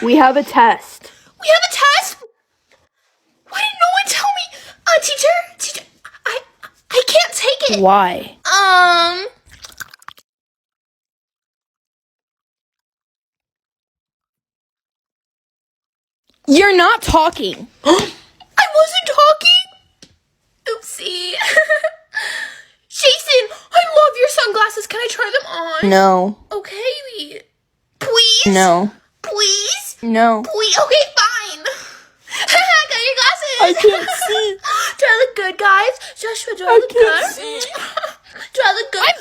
We have a test. We have a test? Why didn't no one tell me? Teacher, I can't take it. Why? You're not talking. I wasn't talking. Oopsie. Jason, I love your sunglasses. Can I try them on? No. Okay. Please? No. Please? No. Please? Okay, fine. Got your glasses. I can't see. Do I look good, guys? Joshua, do I look can't good? see. Do I look good?